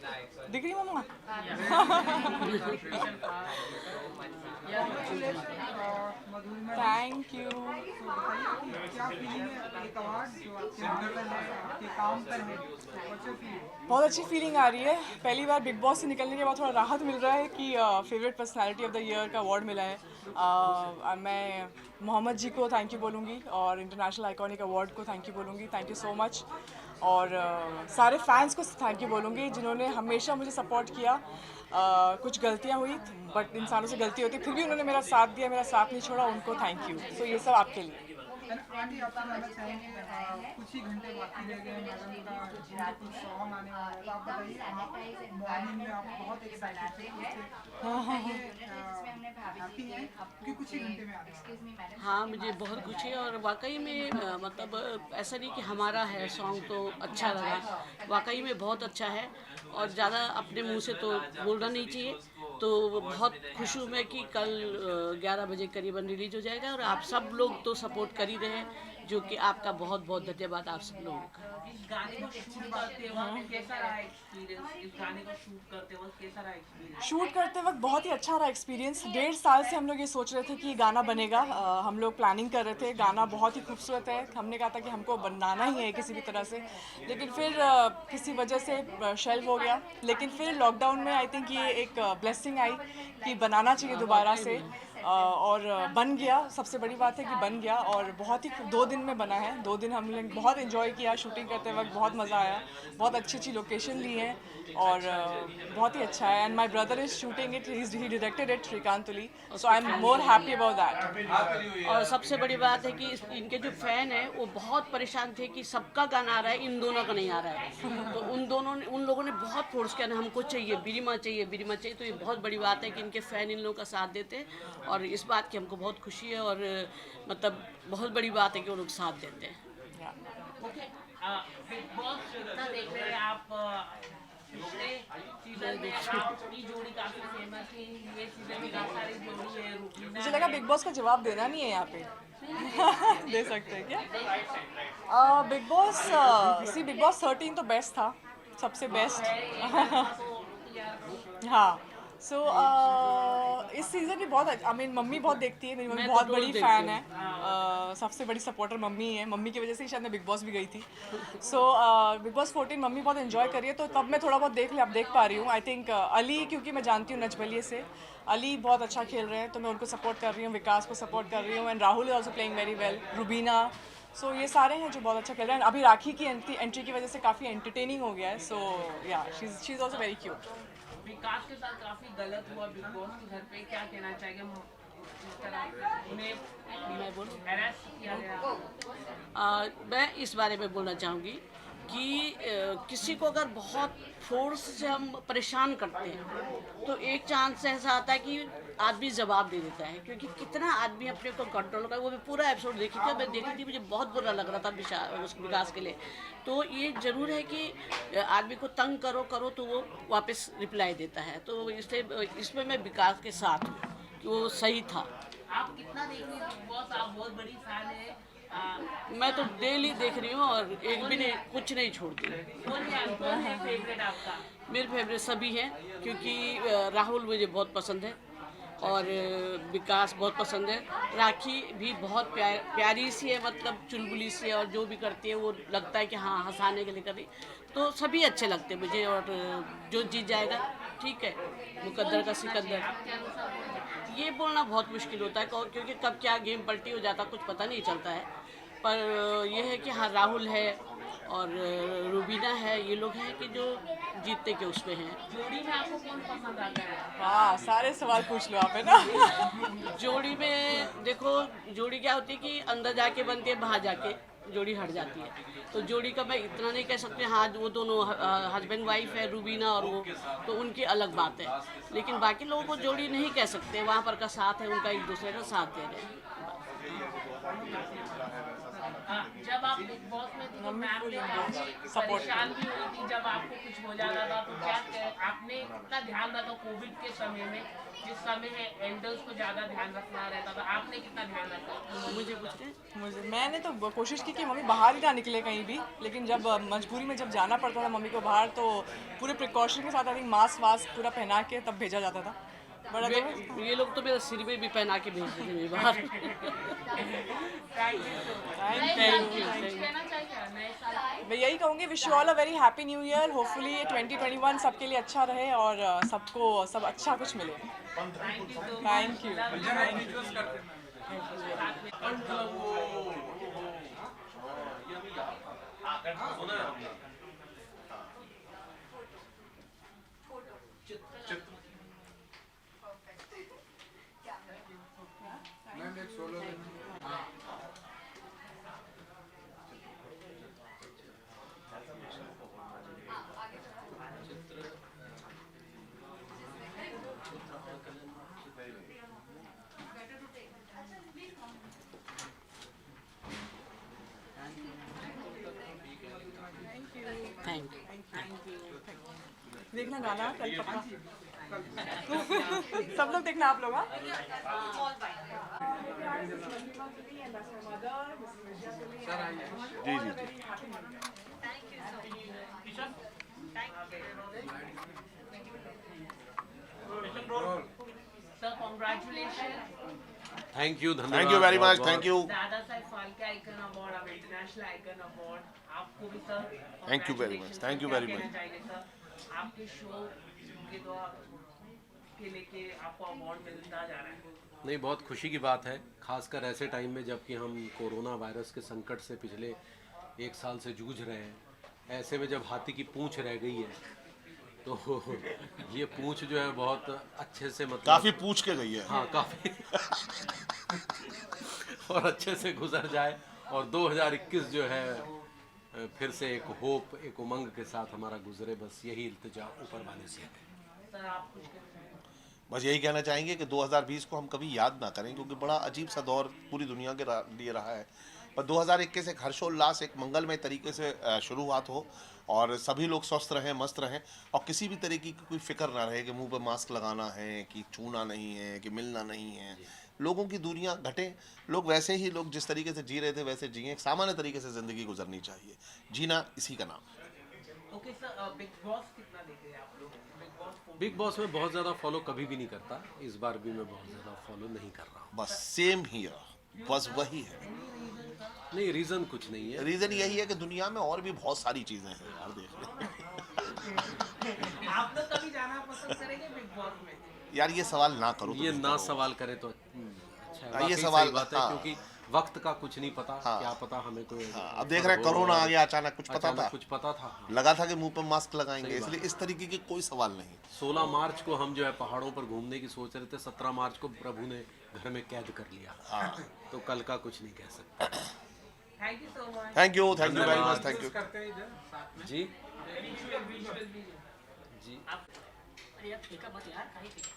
दिख रही मम्मा? Thank you. क्या फीलिंग है, एक अवार्ड जो आपके अंदर है, आपके काम पर है, व्हाट्स योर फीलिंग? बहुत अच्छी फीलिंग आ रही है। पहली बार बिग बॉस से निकलने के बाद थोड़ा राहत मिल रहा है कि favourite personality of the year का अवार्ड मिला है। मैं मोहम्मद जी को थैंक यू बोलूँगी और इंटरनेशनल आइकॉनिक अवार्ड को थैंक यू बोलूँगी। Thank you so much. और सारे फैंस को थैंक यू बोलूँगी जिन्होंने हमेशा मुझे सपोर्ट किया। कुछ गलतियाँ हुई बट इंसानों से गलती होती, फिर भी उन्होंने मेरा साथ दिया, मेरा साथ नहीं छोड़ा। उनको थैंक यू। सो ये सब आपके लिए। आंटी आपसे जानना चाहेंगे, कुछ ही घंटे बाकी रह गए मैडम का जिनके कुछ सॉन्ग आने वाला है, तो आप बताइए, आप मॉर्निंग में आप बहुत एक्साइटेड थे, हैप्पी हैं क्योंकि कुछ ही घंटे में आ रहे हैं। हाँ, मुझे बहुत खुशी है और वाकई में मतलब ऐसा नहीं कि हमारा है सॉन्ग तो अच्छा लगा, वाकई में बहुत अच्छा है और ज़्यादा अपने मुंह से तो बोलना नहीं चाहिए। तो बहुत खुश हूँ मैं कि कल 11 बजे करीबन रिलीज हो जाएगा और आप सब लोग तो सपोर्ट कर ही रहे हैं, जो कि आपका बहुत बहुत धन्यवाद आप सब लोगों का। इस गाने को शूट करते वक्त कैसा रहा एक्सपीरियंस? इस गाने को शूट करते वक्त कैसा रहा एक्सपीरियंस? शूट करते वक्त बहुत ही अच्छा रहा एक्सपीरियंस। 1.5 साल से हम लोग ये सोच रहे थे कि ये गाना बनेगा। हम लोग प्लानिंग कर रहे थे। गाना बहुत ही खूबसूरत है। हमने कहा था कि हमको बनाना ही है किसी भी तरह से, लेकिन फिर किसी वजह से शेल्व हो गया। लेकिन फिर लॉकडाउन में आई थिंक ये एक ब्लेसिंग आई कि बनाना चाहिए दोबारा से। और बन गया। सबसे बड़ी बात है कि बन गया और बहुत ही 2 दिन में बना है। 2 दिन हम लोग बहुत इन्जॉय किया शूटिंग करते वक्त, बहुत मज़ा आया। बहुत अच्छी अच्छी लोकेशन ली है और बहुत ही अच्छा है। And my brother is shooting it, he directed it, Shrikant Tuli. So I am more happy about that. और सबसे बड़ी बात है कि इनके जो फैन हैं वो बहुत परेशान थे कि सबका गाना आ रहा है, इन दोनों का नहीं आ रहा है। तो उन लोगों ने बहुत फोर्स किया ना, हमको चाहिए बिरिमा चाहिए, बिरिमा चाहिए। तो ये बहुत बड़ी बात है कि इनके फैन इन लोगों का साथ देते हैं और इस बात की हमको बहुत खुशी है और मतलब बहुत बड़ी बात है कि वो लोग साथ देते हैं। ओके, बिग बॉस कितना देख रहे हैं आप? पिछले सीजन में आपकी जोड़ी काफी फेमस थी, ये सीजन में काफी सारी जोड़ी है, रूबीना मुझे लगा है। बिग बॉस का जवाब देना नहीं है यहाँ पे। दे सकते हैं क्या? बिग बॉस बिग बॉस 13 तो बेस्ट था, सबसे बेस्ट। हाँ। सो इस सीज़न भी बहुत आई मीन मम्मी बहुत देखती है। मेरी मम्मी मैं तो बहुत रोज बड़ी देखती फ़ैन हूँ। है। सबसे बड़ी सपोर्टर मम्मी है। मम्मी की वजह से ही शायद मैं बिग बॉस भी गई थी। सो बिग बॉस 14 मम्मी बहुत एंजॉय करी है, तो तब मैं थोड़ा बहुत देख पा रही हूँ। आई थिंक अली, क्योंकि मैं जानती हूँ नचबलिए से, अली बहुत अच्छा खेल रहे हैं तो मैं उनको सपोर्ट कर रही हूँ। विकास को सपोर्ट कर रही हूँ and Rahul is also playing very well. Rubina. So ये सारे हैं जो बहुत अच्छा खेल रहे हैं। अभी राखी की एंट्री की वजह से काफ़ी एंटरटेनिंग हो गया है। सो या she is also very cute. Vikas के साथ काफी गलत हुआ बिग बॉस के घर पे, क्या कहना चाहेंगे? जिस तरह उन्हें मैं बोलूं? harass किया गया। मैं इस बारे में बोलना चाहूँगी कि किसी को अगर बहुत फोर्स से हम परेशान करते हैं तो एक चांस ऐसा आता है कि आदमी जवाब दे देता है, क्योंकि कितना आदमी अपने को कंट्रोल कर। वो मैं पूरा एपिसोड देखी थी, मैं देखी थी, मुझे बहुत बुरा लग रहा था उस विकास के लिए। तो ये जरूर है कि आदमी को तंग करो करो तो वो वापस रिप्लाई देता है। तो इसलिए इसमें मैं विकास के साथ हूँ कि वो सही था। आप कितना देख रही हैं बिग बॉस? आप बहुत बड़ी फैन है। मैं तो डेली देख रही हूँ और एक भी नहीं, कुछ नहीं छोड़ती। कौन है फेवरेट आपका? मेरे फेवरेट सभी हैं, क्योंकि राहुल मुझे बहुत पसंद है और विकास बहुत पसंद है। राखी भी बहुत प्यारी सी है, मतलब चुलबुली सी है और जो भी करती है वो लगता है कि हाँ हंसाने के लिए करी। तो सभी अच्छे लगते हैं मुझे और जो जीत जाएगा ठीक है, मुकद्दर का सिकंदर। ये बोलना बहुत मुश्किल होता है क्योंकि कब क्या गेम पलटी हो जाता कुछ पता नहीं चलता है। पर यह है कि हाँ राहुल है और रुबीना है, ये लोग हैं कि जो जीतने के उसमें हैं। जोड़ी में आपको कौन पसंद आता है? हाँ, सारे सवाल पूछ लो आप, है ना? जोड़ी में देखो, जोड़ी क्या होती है कि अंदर जाके बनती है, बाहर जाके जोड़ी हट जाती है। तो जोड़ी का मैं इतना नहीं कह सकते। हाँ, वो दोनों हस्बैंड वाइफ है, रूबीना और वो, तो उनकी अलग बात है। लेकिन बाकी लोगों को जोड़ी नहीं कह सकते, वहाँ पर का साथ है उनका, एक दूसरे का साथ दे रहे हैं। जब आप बिग बॉस में थी तो मम्मी मैम full ने काफी support परेशान भी हुई थी जब आपको कुछ हो जाता था, तो क्या आपने कितना ध्यान रखा कोविड के समय में, जिस समय में एल्डर्स को ज्यादा ध्यान रखना रहता था, आपने कितना ध्यान रखा? मुझे पूछते हैं। मैंने तो कोशिश की कि मम्मी बाहर ही ना निकले कहीं भी, लेकिन जब मजबूरी में जब जाना पड़ता था मम्मी को बाहर, तो पूरे प्रिकॉशन के साथ आई थिंक मास्क वास्क पूरा पहना के तब भेजा जाता था। बड़ा ये लोग तो मेरे सिर में भी पहना के भेजते थे मेरे बाहर। Thank you. कहना चाहिए नए साल मैं यही कहूँगी, wish you all a very happy new year. Hopefully 2021 सबके लिए अच्छा रहे और सबको सब अच्छा कुछ मिले। Thank you. मैम एक सोलो थैंक यू। देखना गाना कल पक्का। सब लोग देखना आप लोग। जी जी जी। Sir congratulation. थैंक यू, धन्यवाद। Thank you very much. बहुत-बहुत। Thank you. Dadasaheb Phalke icon award, आप इंटरनेशनल आइकन अवार्ड, आपको भी sir Thank you very much. Thank you very क्या much. कहना चाहेंगे सर, आपके शो के के लेके आपको अवार्ड मिलता जा रहा है? नहीं, बहुत खुशी की बात है, खासकर ऐसे टाइम में जबकि हम कोरोना वायरस के संकट से पिछले 1 साल से जूझ रहे हैं। ऐसे में जब हाथी की पूंछ रह गई है तो ये पूंछ जो है बहुत अच्छे से मतलब काफी पूछ के गई है। हाँ, काफ़ी और अच्छे से गुजर जाए और 2021 जो है फिर से एक होप, एक उमंग के साथ हमारा गुजरे, बस यही इल्तिजा ऊपर वाले से है। सर आप कुछ बस यही कहना चाहेंगे कि 2020 को हम कभी याद ना करें, क्योंकि बड़ा अजीब सा दौर पूरी दुनिया के लिए रहा है। पर 2021 एक हर्षोल्लास, एक मंगलमय तरीके से शुरुआत हो और सभी लोग स्वस्थ रहें, मस्त रहें और किसी भी तरीके की कोई फिक्र ना रहे कि मुंह पे मास्क लगाना है, कि छूना नहीं है, कि मिलना नहीं है। लोगों की दूरियां घटें, लोग वैसे ही लोग जिस तरीके से जी रहे थे वैसे जिए, सामान्य तरीके से ज़िंदगी गुजरनी चाहिए। जीना इसी का नाम है। ओके सर, बिग बॉस कितना देख रहे हैं आप लोग? बिग बॉस में बहुत ज़्यादा फॉलो कभी भी नहीं करता, इस बार भी मैं बहुत ज़्यादा फॉलो नहीं कर रहा हूँ। बस सेम हियर, बस वही है। नहीं, रीज़न कुछ नहीं है। रीज़न यही है कि दुनिया में और भी बहुत सारी चीज़ें हैं यार, देख ले। आप लोग कभी जाना पसंद करेंगे बिग बॉस में? यार ये सवाल ना करो तो ये बेहतर ना होगा। सवाल करे तो अच्छा है। हाँ, ये वाकई सवाल- सही बात है, हाँ। क्योंकि वक्त का कुछ नहीं पता। हाँ। क्या पता हमें कोई हाँ, अब देख रहे हैं कोरोना आ गया अचानक, कुछ पता था? कुछ पता था। लगा था कि मुंह पे मास्क लगाएंगे, सही बात। इसलिए इस तरीके की कोई सवाल नहीं। 16 मार्च को हम जो है पहाड़ों पर घूमने की सोच रहे थे, 17 मार्च को प्रभु ने घर में कैद कर लिया। हाँ। तो कल का कुछ नहीं कह सकते। Thank you so much. Thank you very धन्यवाद। मच। Thank you. करते हैं इधर साथ में। जी जी। अरे यार फेंका मत यार, काहे फेंका?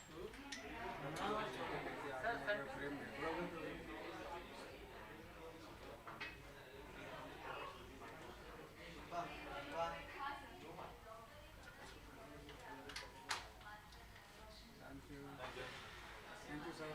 Thank you sir.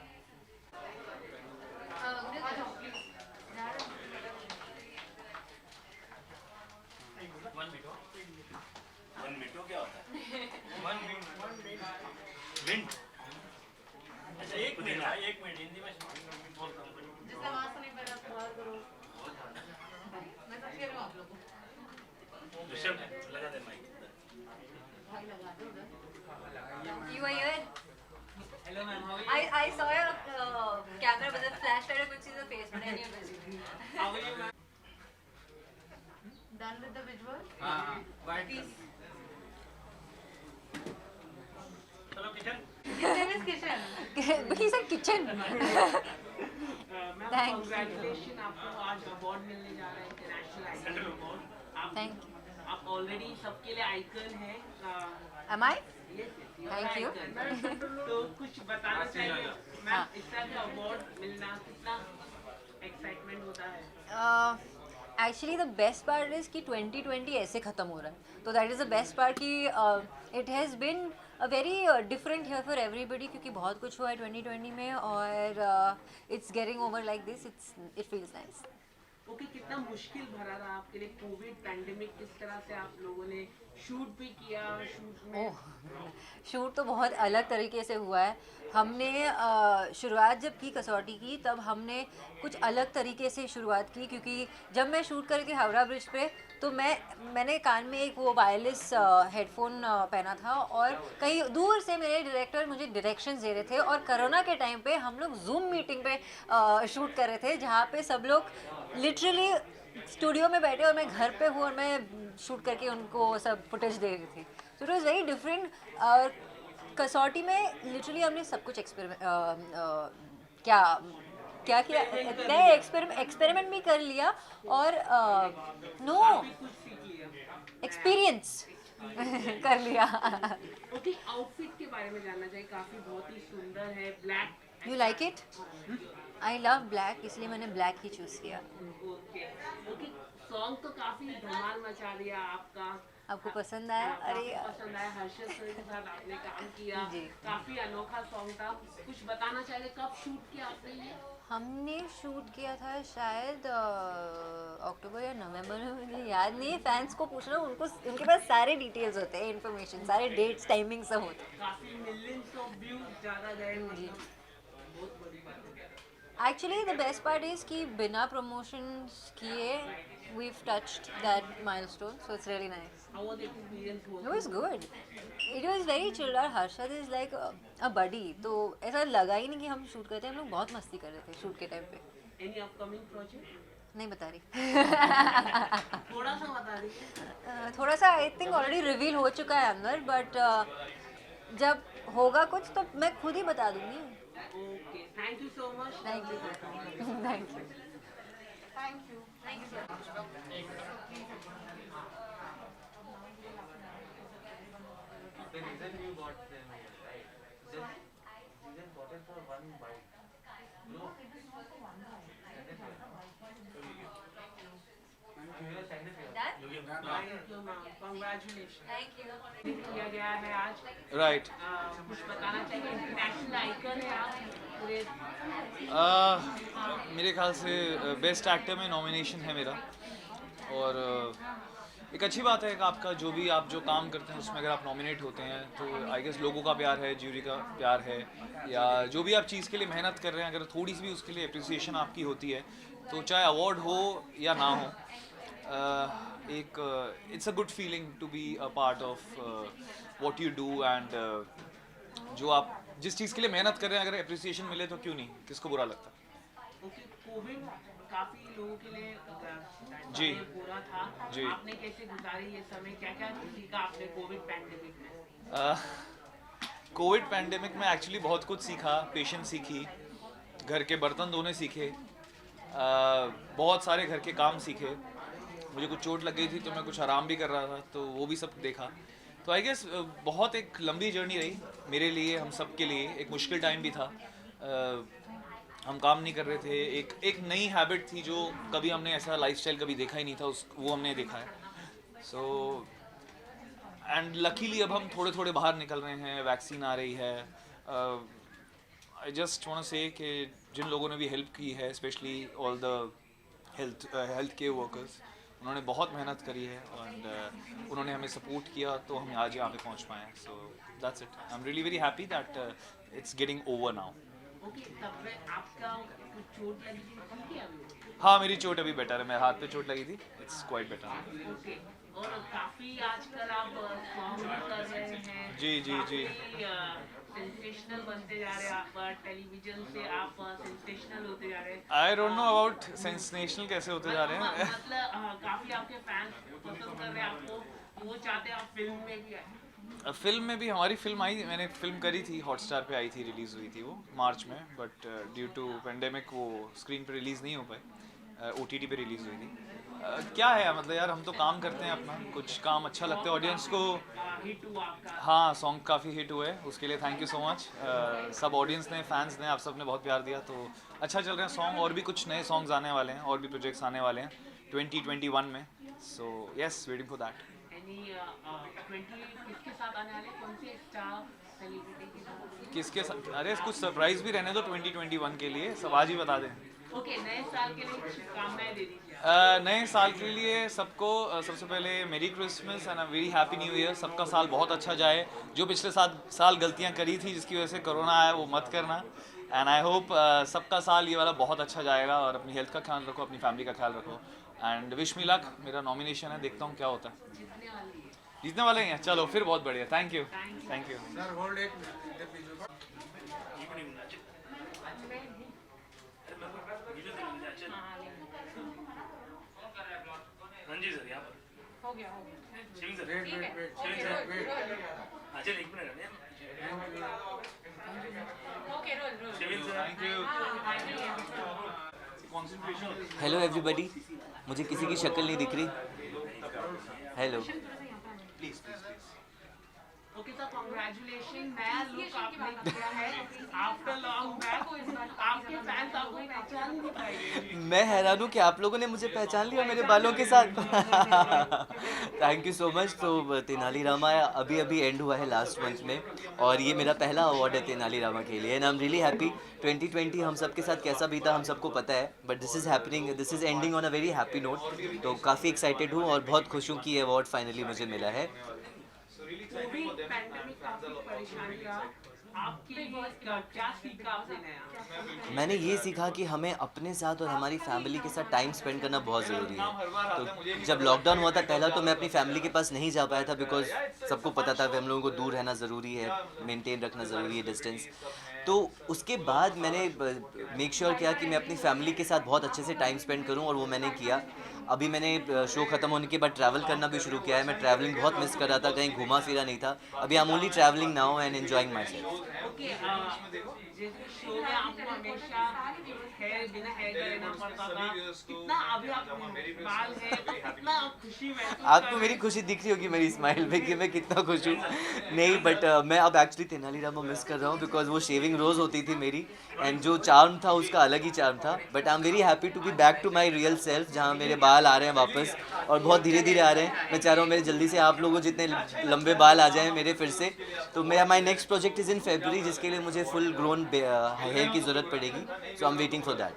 एक मिनट हिंदी में बोलता हूँ। ऋषभ लगा दे mike. You are here. Hello ma'am, how are I saw your camera with a flashlight. I could see the face, but I knew busy. You ma'am? Done with the visual? Bye. Peace. चलो kitchen. His name is Kishan. He said kitchen. Ma'am Thank you. Congratulation, आपको आज award मिलने जा रहा है, international icon award. आप Thank you. आप already सबके लिए आइकन है। Am I? Thank you. तो कुछ बताना चाहिए मैम, इस तरह का अवार्ड मिलना कितना एक्साइटमेंट होता है? Actually the best part is कि 2020 ऐसे ख़त्म हो रहा है, तो that is the best part कि it has been a very different year for everybody, क्योंकि बहुत कुछ हुआ है 2020 में और it's getting over like this, it feels nice. Okay, कितना मुश्किल भरा रहा आपके लिए कोविड पैंडेमिक? किस तरह से आप लोगों ने शूट भी किया? शूट में ओह, शूट तो बहुत अलग तरीके से हुआ है। हमने शुरुआत जब की कसौटी की, तब हमने कुछ अलग तरीके से शुरुआत की, क्योंकि जब मैं शूट कर रही थी हावड़ा ब्रिज पे, तो मैंने कान में एक वो वायरलेस हेडफोन पहना था और कहीं दूर से मेरे डायरेक्टर मुझे डायरेक्शंस दे रहे थे, और कोरोना के टाइम पे हम लोग जूम मीटिंग पे शूट कर रहे थे, जहाँ पे सब लोग लिटरली स्टूडियो में बैठे और मैं घर पे हूँ और मैं शूट करके उनको सब फुटेज दे रही थी। So it was very different. और कसौटी में लिटरली हमने सब कुछ क्या क्या किया, नए एक्सपेरिमेंट भी कर लिया और नो कुछ सीखी है? एक्सपीरियंस कर लिया। ओके, आउटफिट के बारे में जानना चाहिए, काफी बहुत ही सुंदर है, black. You like it? I love black, इसलिए मैंने ब्लैक ही चूज़ किया। ओके ओके, सॉन्ग तो काफी धमाल मचा दिया आपका। आपको पसंद आया? अरे काफी पसंद आया, हर्षद सर के साथ आपने काम किया, जी। काफी अनोखा सॉन्ग था। कुछ बताना चाहिए, कब शूट किया आपने ये? हमने शूट किया था शायद अक्टूबर या नवंबर में, मुझे याद नहीं है। फैंस को पूछना, उनके पास सारे डिटेल्स होते हैं, इन्फॉर्मेशन, सारे डेट्स, टाइमिंग सब होते हैं। काफी मिलियंस ऑफ व्यूज ज्यादा गए, जी। बहुत बड़ी बात है। Actually the best part is कि बिना प्रमोशंस किए we've touched that milestone, so it's really nice. How was the experience? It was good. It was very chill. और Harshad is like a buddy, तो ऐसा लगा ही नहीं कि हम शूट करते हैं। हम लोग बहुत मस्ती कर रहे थे शूट के टाइम पे। Any upcoming project? नहीं बता रही। थोड़ा सा बता दीजिए। थोड़ा सा आई थिंक ऑलरेडी रिवील हो चुका है अंदर, बट जब होगा कुछ तो मैं खुद ही बता दूंगी। Okay, thank you so much. Thank you, thank you. Thank you sir. The reason you got them here, right? Just got it for one bite. No. Thank you ma'am, congratulation. Thank you. किया गया है आज। Right. कुछ बताना चाहिए, international icon है आप पूरे। मेरे ख्याल से बेस्ट एक्टर में नॉमिनेशन है मेरा, और एक अच्छी बात है कि आपका आप जो काम करते हैं उसमें अगर आप नॉमिनेट होते हैं तो आई गेस लोगों का प्यार है, ज्यूरी का प्यार है, या जो भी आप चीज़ के लिए मेहनत कर रहे हैं अगर थोड़ी सी भी उसके लिए अप्रिसिएशन आपकी होती है, तो चाहे अवार्ड हो या ना हो, it's a good feeling to be a part of what you do, and जो आप जिस चीज़ के लिए मेहनत कर रहे हैं अगर अप्रिसिएशन मिले तो क्यों नहीं, किसको बुरा लगता। ओके, कोविड काफी लोगों के लिए जी। बुरा था। जी। आपने कैसे गुजारी ये समय, क्या क्या सीखा आपने कोविड पैंडेमिक में? कोविड पैंडेमिक में एक्चुअली बहुत कुछ सीखा, पेशेंस सीखी, घर के बर्तन धोने सीखे, बहुत सारे घर के काम सीखे। मुझे कुछ चोट लग गई थी तो मैं कुछ आराम भी कर रहा था, तो वो भी सब देखा। तो आई गेस बहुत एक लंबी जर्नी रही मेरे लिए, हम सब के लिए। एक मुश्किल टाइम भी था, हम काम नहीं कर रहे थे, एक नई हैबिट थी जो कभी हमने ऐसा लाइफस्टाइल कभी देखा ही नहीं था, वो हमने देखा है। सो एंड लकीली अब हम थोड़े थोड़े बाहर निकल रहे हैं, वैक्सीन आ रही है। आई जस्ट वांट टू से कि जिन लोगों ने भी हेल्प की है, specially all the health care workers, उन्होंने बहुत मेहनत करी है और उन्होंने हमें सपोर्ट किया तो हम आज यहाँ पे पहुँच पाए हैं। So that's it. I am really very happy that it's getting over now. Okay, तब में आपका कुछ चोट लगी थी, ठीक है अभी? हाँ, मेरी चोट अभी बेटर है, मेरे हाथ पे चोट लगी थी, इट्स क्वाइट बेटर। ओके, और काफी आजकल आप सॉन्ग भी कर रहे हैं। जी, जी, जी। सेंसेशनल बनते जा रहे हैं, आप टेलीविजन से आप सेंसेशनल होते जा रहे हैं। I don't know about sensational कैसे होते जा रहे हैं। मतलब काफी आपके फैंस पसंद कर रहे हैं आपको, वो चाहते हैं आप फिल्म में भी आए। फिल्म में भी हमारी फिल्म आई, मैंने फिल्म करी थी, हॉटस्टार पे आई थी, रिलीज़ हुई थी वो मार्च में, बट ड्यू टू पेंडेमिक वो स्क्रीन पे रिलीज़ नहीं हो पाई, OTT पे रिलीज़ हुई थी। क्या है मतलब यार, हम तो काम करते हैं अपना, कुछ काम अच्छा लगता है ऑडियंस को। हिट हुआ आपका? हाँ, सॉन्ग काफ़ी हिट हुए, उसके लिए थैंक यू सो मच। सब ऑडियंस ने, फैंस ने, आप सब ने बहुत प्यार दिया, तो अच्छा चल रहे हैं सॉन्ग। और भी कुछ नए सॉन्ग्स आने वाले हैं, और भी प्रोजेक्ट्स आने वाले हैं, 2021 में. So yes, waiting for that. Any 20 किसके साथ आने वाले, कौन से स्टार सेलिब्रिटी के साथ? किसके साथ? अरे कुछ सरप्राइज भी रहने दो 2021 के लिए, सब आज ही बता दें. ओके, नए साल के लिए शुभकामनाएं दे दीजिए. नए साल के लिए सबको सबसे पहले मेरी Christmas and a very happy new year. सबका साल बहुत अच्छा जाए. जो पिछले साल गलतियां करी थी जिसकी वजह से कोरोना आया वो मत करना. एंड आई होप सबका साल ये वाला बहुत अच्छा जाएगा. और अपनी हेल्थ का ख्याल रखो, अपनी फैमिली का ख्याल रखो. And wish me luck. मेरा नॉमिनेशन है, देखता हूँ क्या होता है. जीतने वाले हैं. चलो फिर बहुत बढ़िया. Thank you. Thank you. Sir hold एक मिनट, इधर बीजू रणजी सर यहाँ पर हो गया, हो गया. Shivin sir, wait wait wait Shivin sir, अच्छा एक मिनट है. Okay, roll. Shivin sir, thank you. Concentration. Hello everybody. मुझे किसी की शक्ल नहीं दिख रही. हेलो. Okay sir, congratulation. नया लुक आपने किया है आफ्टर लॉन्ग बैक. आपके फैंस आपको पहचान नहीं पाएंगे. मैं हैरान हूँ कि आप लोगों ने मुझे पहचान लिया मेरे बालों के साथ. Thank you so much. तो तेनाली रामा अभी एंड हुआ है लास्ट मंथ में, और ये मेरा पहला अवार्ड है तेनाली रामा के लिए. And I am really happy. 2020 हम सब के साथ कैसा बीता हम सबको पता है, but this is ending on a very happy note. तो काफ़ी एक्साइटेड हूँ और बहुत खुश हूँ कि ये अवार्ड फाइनली मुझे मिला है. कोविड पैंडेमिक काफी परेशान था. आपकी क्या सीखा आपने नया? मैंने ये सीखा कि हमें अपने साथ और हमारी फैमिली के साथ टाइम स्पेंड करना बहुत ज़रूरी है. तो जब लॉकडाउन हुआ था पहला, तो मैं अपनी फैमिली के पास नहीं जा पाया था, बिकॉज सबको पता था कि हम लोगों को दूर रहना ज़रूरी है, मेंटेन रखना ज़रूरी है डिस्टेंस. तो उसके बाद मैंने मेक श्योर किया कि मैं अपनी फैमिली के साथ बहुत अच्छे से टाइम स्पेंड करूं, और वो मैंने किया. अभी मैंने शो ख़त्म होने के बाद ट्रैवल करना भी शुरू किया है. मैं ट्रैवलिंग बहुत मिस कर रहा था, कहीं घुमा फिरा नहीं था. अभी I am only travelling now and enjoying my self. Okay, जैसे शो में आपको हमेशा बिना हेयर का रहना पड़ता था. कितना अभी आपके बाल है तो कितना खुशी महसूस आपको मेरी खुशी दिख रही होगी मेरी स्माइल पे कि मैं कितना खुश हूँ. नहीं, बट मैं अब एक्चुअली तेनाली रामा मिस कर रहा हूँ, बिकॉज वो शेविंग रोज़ होती थी मेरी, एंड जो चार्म था उसका अलग ही चार्म था. But I am very happy to be back to my real self, जहाँ मेरे बाल आ रहे हैं वापस, और बहुत धीरे धीरे आ रहे हैं. मैं चाह रहा हूँ मेरे जल्दी से आप लोगों जितने लंबे बाल आ जाएँ मेरे फिर से. तो मेरा my next project is in February, जिसके लिए मुझे फुल ग्रोन हेयर की ज़रूरत पड़ेगी. So I am waiting for that.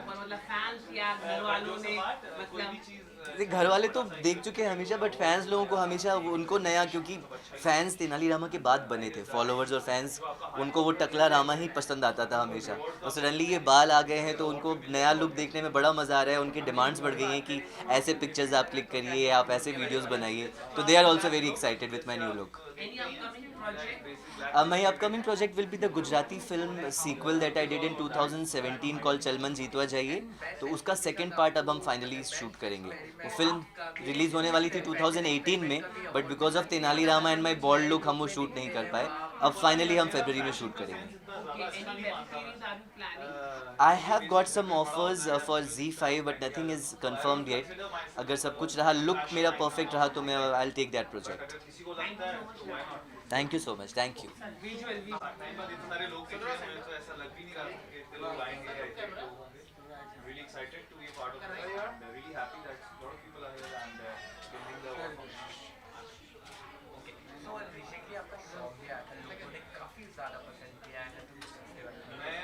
मतलब फैंस या घर वालों ने, मतलब घर वाले तो देख चुके हैं हमेशा, बट फैंस लोगों को हमेशा उनको नया, क्योंकि फैंस तेनाली रामा के बाद बने थे, फॉलोअर्स और फैंस, उनको वो टकला रामा ही पसंद आता था हमेशा. और सडनली ये बाल आ गए हैं तो उनको नया लुक देखने में बड़ा मज़ा आ रहा है. उनकी डिमांड्स बढ़ गई हैं कि ऐसे पिक्चर्स आप क्लिक करिए, आप ऐसे वीडियोज़ बनाइए. तो they are also very excited with my new look. any upcoming project? My upcoming project will be the Gujarati film sequel that I did in 2017 called चलमन जीतवा जाइए. तो उसका सेकेंड पार्ट अब हम फाइनली शूट करेंगे. वो film release होने वाली थी 2018 में, but because of Tenali Rama and my bold look हम वो शूट नहीं कर पाए. अब फाइनली हम फरवरी में शूट करेंगे. Okay, any web series are you planning? I have got some offers for Z5, but nothing is confirmed yet. अगर सब कुछ रहा, लुक मेरा परफेक्ट रहा, तो मैं I'll take that project. Thank you so much. Thank you. Visual. सारे लोग देख रहे हैं तो ऐसा लग भी नहीं रहा कि इतने लोग आएंगे या इतने लोग होंगे. Really excited to be a part of this and really happy that a lot of people are here and filming the award function. So recently आपका song भी आया था, लोगों ने काफी ज़्यादा पसंद किया है. मैं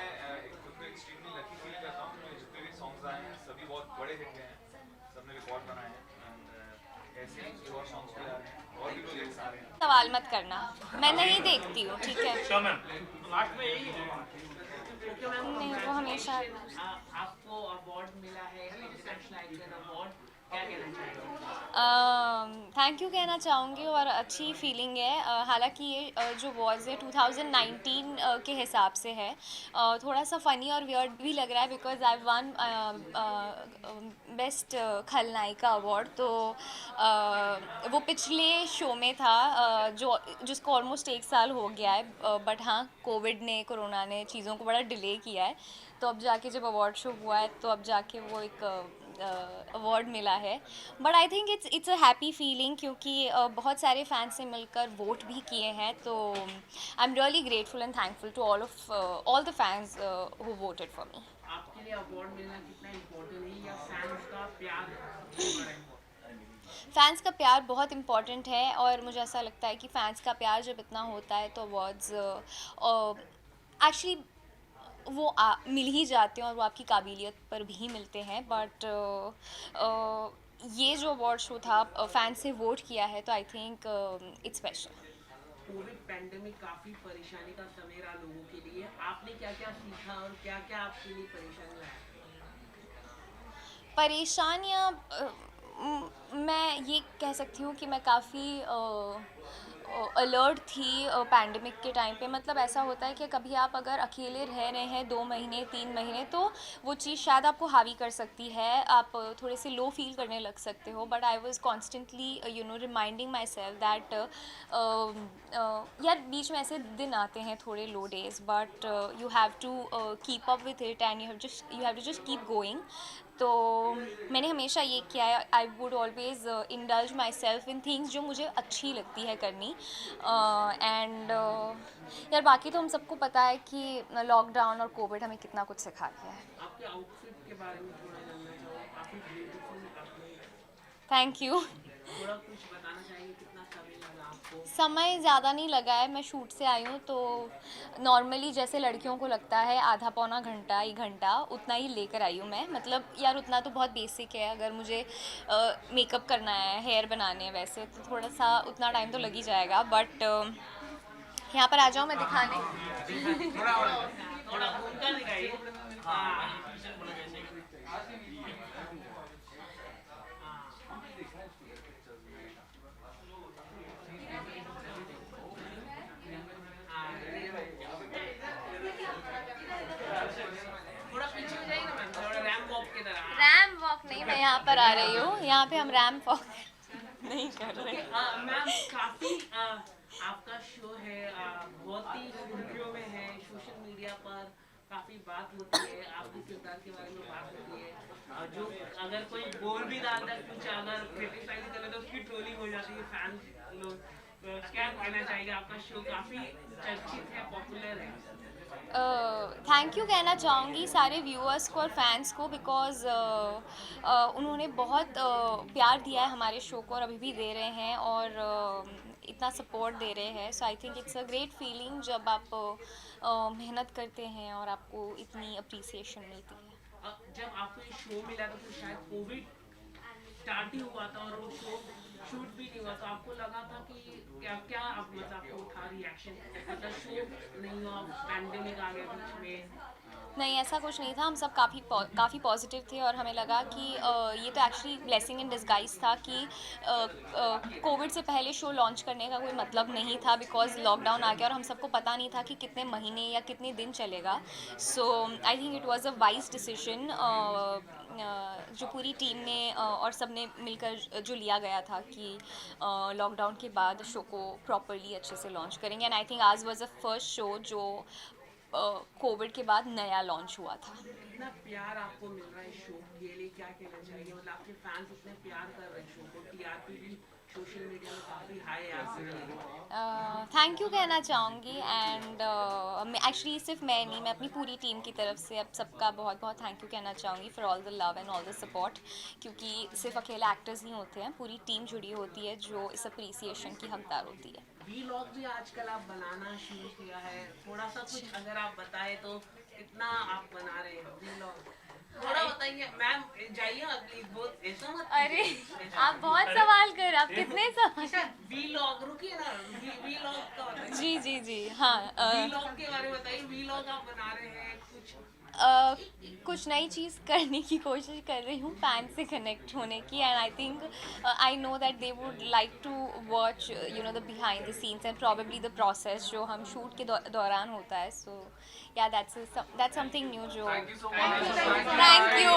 खुद को extremely lucky feel करता हूँ कि जितने भी songs आए हैं सभी बहुत बड़े hit गए हैं, सबने रिकॉर्ड बनाए हैं and ऐसे ही कुछ और songs भी आ रहे हैं और भी projects आ रहे हैं. सवाल मत करना, मैं नहीं देखती हूँ, ठीक है? लास्ट में यही नहीं, वो हमेशा आपको अवार्ड मिला है, अवार्ड, क्या कहना चाहेंगे? थैंक यू कहना चाहूँगी और अच्छी फीलिंग है. हालांकि ये जो वॉज है 2019 के हिसाब से है, थोड़ा सा फ़नी और वियर्ड भी लग रहा है, बिकॉज आई वन बेस्ट खलनायिका अवार्ड. तो वो पिछले शो में था, जिसको ऑलमोस्ट 1 साल हो गया है, बट हाँ कोविड ने, कोरोना ने चीज़ों को बड़ा डिले किया है. तो अब जाके जब अवार्ड शो हुआ है तो अब जाके वो एक अवार्ड मिला है. But I think it's a happy feeling, क्योंकि बहुत सारे फैंस से मिलकर वोट भी किए हैं. तो I am really grateful and thankful to all the fans who voted for me. आपके लिए लिए अवार्ड मिलना कितना इम्पोर्टेंट है या फैंस का प्यार बड़ा इम्पोर्टेंट? फैंस का प्यार बहुत इम्पॉर्टेंट है और मुझे ऐसा लगता है कि फैंस का प्यार जब इतना होता है तो अवार्ड्स एक्चुअली वो मिल ही जाते हैं और वो आपकी काबिलियत पर भी मिलते हैं, बट ये जो अवार्ड शो था फैंस से वोट किया है तो आई think it's special. Covid pandemic काफ़ी परेशानी का समय रहा लोगों के लिए, आपने क्या क्या सीखा और क्या क्या आपके लिए परेशानी लाया? परेशानियाँ मैं ये कह सकती हूँ कि मैं काफ़ी अलर्ट थी पैंडमिक के टाइम पे। मतलब ऐसा होता है कि कभी आप अगर अकेले रह रहे हैं 2 महीने 3 महीने तो वो चीज़ शायद आपको हावी कर सकती है, आप थोड़े से लो फील करने लग सकते हो, but I was constantly reminding myself that यार बीच में ऐसे दिन आते हैं थोड़े low days, but you have to keep up with it and you have to just keep going. तो मैंने हमेशा ये किया है, I would always indulge myself in things जो मुझे अच्छी लगती है करनी। एंड यार बाकी तो हम सबको पता है कि लॉकडाउन और कोविड हमें कितना कुछ सिखा गया है। आपके आउटफिट के बारे में थोड़ा जानना चाहूँगा, काफ़ी ब्यूटीफुल आपने, थैंक यू। थोड़ा कुछ बताना चाहेंगे कितना समय लगा आपको? समय ज़्यादा नहीं लगा है, मैं शूट से आई हूँ तो नॉर्मली जैसे लड़कियों को लगता है आधा पौना घंटा 1 घंटा उतना ही लेकर आई हूँ मैं। मतलब यार उतना तो बहुत बेसिक है, अगर मुझे मेकअप करना है, हेयर बनाने हैं वैसे तो थोड़ा सा उतना टाइम तो लग ही जाएगा, बट यहाँ पर आ जाओ मैं दिखाने। थोड़ा घूमकर दिखाइए। थोड़ा पीछे हो जाइए ना मैम, थोड़ा रैंप वॉक की तरह। रैम वॉक नहीं, मैं यहाँ पर आ रही हूँ, यहाँ पे हम रैम वॉक नहीं कर रहे। मैम काफ़ी आपका शो है बहुत ही सुर्खियों में है, सोशल मीडिया पर काफ़ी बात होती है, आपके किरदार के बारे में बात होती है, जो अगर कोई बोल भी डालता है कुछ अगर क्रिटिसाइज करे तो उसकी ट्रोलिंग हो जाती है फैंस लोग, क्या कहना चाहिए? आपका शो काफ़ी चर्चित है, पॉपुलर है। थैंक यू कहना चाहूँगी सारे व्यूअर्स को और फैंस को, बिकॉज़ उन्होंने बहुत प्यार दिया है हमारे शो को और अभी भी दे रहे हैं और इतना सपोर्ट दे रहे हैं। So I think it's a great feeling जब आप मेहनत करते हैं और आपको इतनी अप्रिसिएशन मिलती है। जब आपको ये शो मिला था तो शायद कोविड स्टार्ट ही हुआ था और वो शो शूट भी नहीं हुआ, तो आपको लगा था कि क्या आप मतलब आपको उठा रिएक्शन, मतलब शो नहीं हुआ, पैंडेमिक आ गया बीच में? नहीं ऐसा कुछ नहीं था, हम सब काफ़ी पॉजिटिव थे और हमें लगा कि ये तो एक्चुअली ब्लेसिंग इन डिस्गाइज था कि कोविड से पहले शो लॉन्च करने का कोई मतलब नहीं था, बिकॉज लॉकडाउन आ गया और हम सबको पता नहीं था कि कितने महीने या कितने दिन चलेगा। So I think it was a wise decision जो पूरी टीम ने और सब ने मिलकर जो लिया गया था कि लॉकडाउन के बाद शो को प्रॉपरली अच्छे से लॉन्च करेंगे। एंड आई थिंक आज वाज अ फर्स्ट शो जो कोविड के बाद नया लॉन्च हुआ था। इतना प्यार आपको मिल रहा है शो के लिए, क्या कहना चाहिए? मतलब आपके फैंस इतने प्यार कर रहे हैं शो को, टीआरपी भी सोशल मीडिया में काफ़ी हाई है आपसे। थैंक यू कहना चाहूँगी एंड एक्चुअली सिर्फ मैं नहीं, मैं अपनी पूरी टीम की तरफ से अब सबका बहुत बहुत थैंक यू कहना चाहूँगी for all the love and all the support, क्योंकि सिर्फ अकेले एक्टर्स नहीं होते हैं, पूरी टीम जुड़ी होती है जो इस अप्रिसिएशन की हकदार होती है। वीलॉग भी आजकल आप बनाना शुरू किया है, थोड़ा सा कुछ अगर आप बताएं तो कितना आप बना रहे हैं वीलॉग, थोड़ा बताइए मैम। जाइए प्लीज, बहुत ऐसा मत। अरे आप बहुत सवाल कर, आप कितने सवाल। वीलॉग रुकिए ना, वीलॉग का बताइए। जी जी जी हाँ, वीलॉग के बारे में बताइए, वीलॉग आप बना रहे हैं कुछ कुछ नई चीज़ करने की कोशिश कर रही हूँ फैन से कनेक्ट होने की, and I think I know that they would like to watch the behind the scenes and probably the process जो हम शूट के दौरान होता है। So yeah that's something new जो थैंक यू।